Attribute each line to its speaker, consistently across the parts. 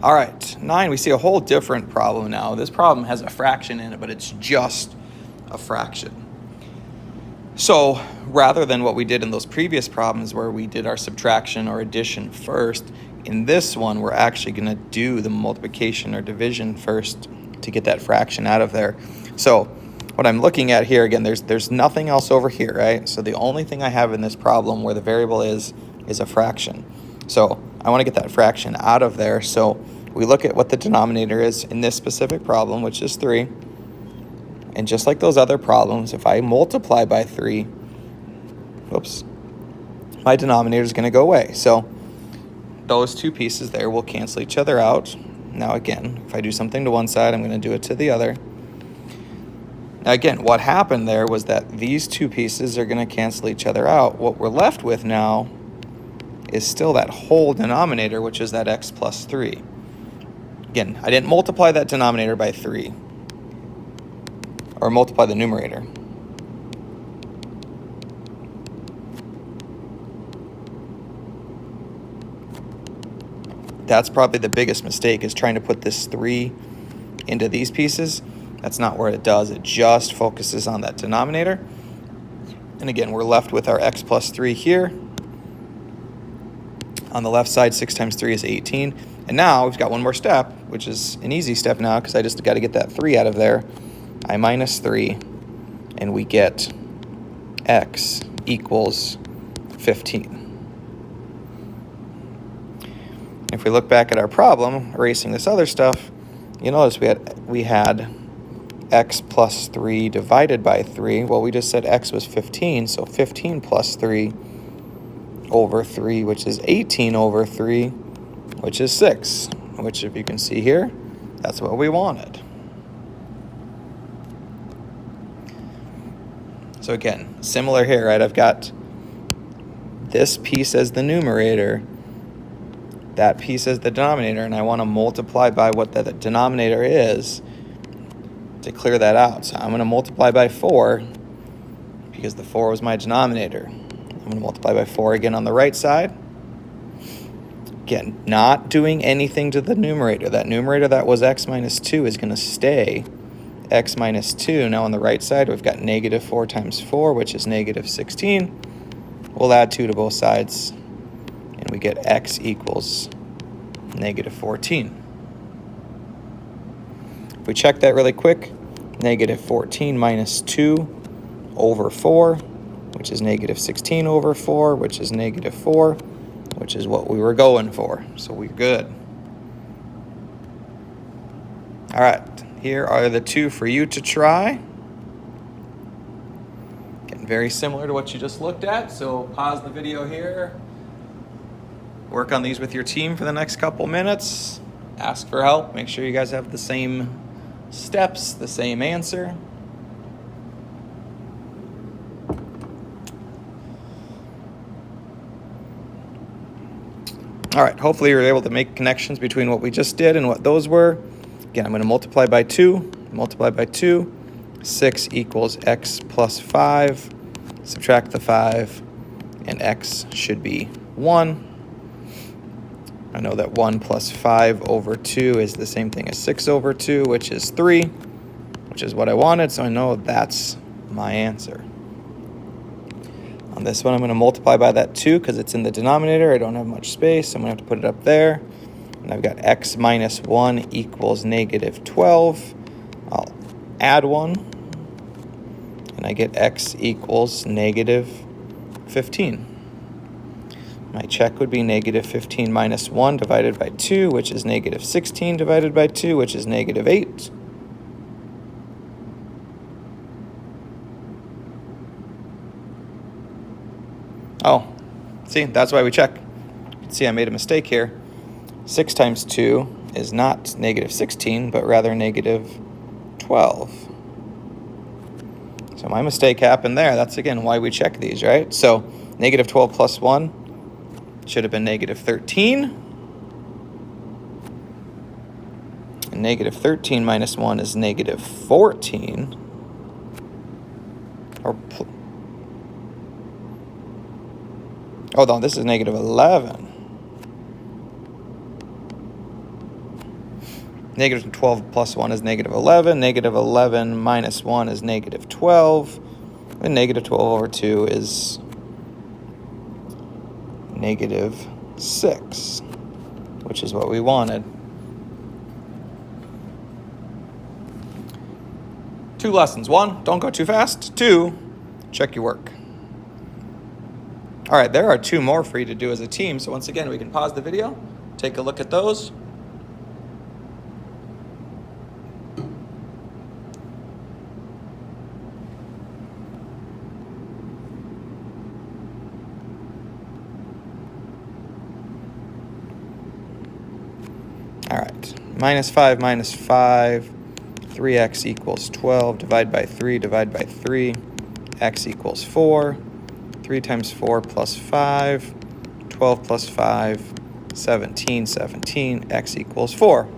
Speaker 1: All right, 9, we see a whole different problem now. This problem has a fraction in it, but it's just a fraction. So rather than what we did in those previous problems where we did our subtraction or addition first, in this one we're actually going to do the multiplication or division first to get that fraction out of there. So what I'm looking at here, again, there's nothing else over here, right? So the only thing I have in this problem where the variable is a fraction. So I want to get that fraction out of there. So we look at what the denominator is in this specific problem, which is 3. And just like those other problems, if I multiply by 3, my denominator is going to go away. So those two pieces there will cancel each other out. Now again, if I do something to one side, I'm going to do it to the other. Now again, what happened there was that these two pieces are going to cancel each other out. What we're left with now is still that whole denominator, which is that x plus 3. Again, I didn't multiply that denominator by 3, or multiply the numerator. That's probably the biggest mistake, is trying to put this 3 into these pieces. That's not where it does. It just focuses on that denominator. And again, we're left with our x plus 3 here. On the left side, 6 times 3 is 18. And now we've got one more step, which is an easy step now because I just got to get that 3 out of there. I minus 3, and we get x equals 15. If we look back at our problem, erasing this other stuff, you notice we had x plus 3 divided by 3. Well, we just said x was 15, so 15 plus 3 over 3, which is 18 over 3, which is 6, which, if you can see here, that's what we wanted. So again, similar here, right? I've got this piece as the numerator, that piece as the denominator, and I want to multiply by what the denominator is to clear that out. So I'm going to multiply by 4 because the 4 was my denominator. I'm going to multiply by 4 again on the right side. Again, not doing anything to the numerator. That numerator that was x minus 2 is going to stay x minus 2. Now on the right side, we've got negative 4 times 4, which is negative 16. We'll add 2 to both sides, and we get x equals negative 14. If we check that really quick, negative 14 minus 2 over 4, which is negative 16 over 4, which is negative 4, which is what we were going for. So we're good. All right, here are the two for you to try. Getting very similar to what you just looked at, so pause the video here. Work on these with your team for the next couple minutes. Ask for help. Make sure you guys have the same steps, the same answer. All right, hopefully you're able to make connections between what we just did and what those were. Again, I'm going to multiply by 2. 6 equals x plus 5. Subtract the 5, and x should be 1. I know that 1 plus 5 over 2 is the same thing as 6 over 2, which is 3, which is what I wanted, so I know that's my answer. On this one, I'm going to multiply by that 2 because it's in the denominator. I don't have much space. I'm going to have to put it up there. And I've got x minus 1 equals negative 12. I'll add 1. And I get x equals negative 15. My check would be negative 15 minus 1 divided by 2, which is negative 16 divided by 2, which is negative 8. Oh, see, that's why we check. You can see I made a mistake here. 6 times 2 is not negative 16, but rather negative 12. So my mistake happened there. That's, again, why we check these, right? So negative 12 plus 1 should have been negative 13. And negative 13 minus 1 is negative 14. Oh, no, this is negative 11. Negative 12 plus 1 is negative 11. Negative 11 minus 1 is negative 12. And negative 12 over 2 is negative 6, which is what we wanted. 2 lessons. 1, don't go too fast. 2, check your work. All right, there are 2 more for you to do as a team. So once again, we can pause the video, take a look at those. All right, minus 5 minus 5, 3x equals 12. Divide by 3, divide by 3. X equals 4. 3 times 4 plus 5. 12 plus 5, 17, 17. X equals 4.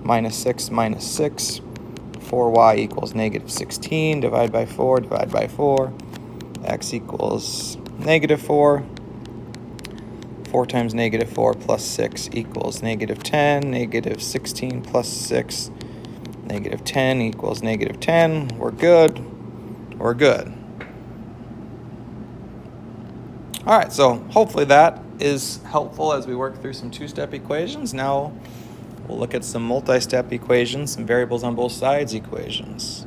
Speaker 1: Minus 6 minus 6. 4y equals negative 16. Divide by 4, divide by 4. X equals negative 4. 4 times negative 4 plus 6 equals negative 10. Negative 16 plus 6. Negative 10 equals negative 10. We're good. We're good. All right, so hopefully that is helpful as we work through some 2-step equations. Now we'll look at some multi-step equations, some variables on both sides equations.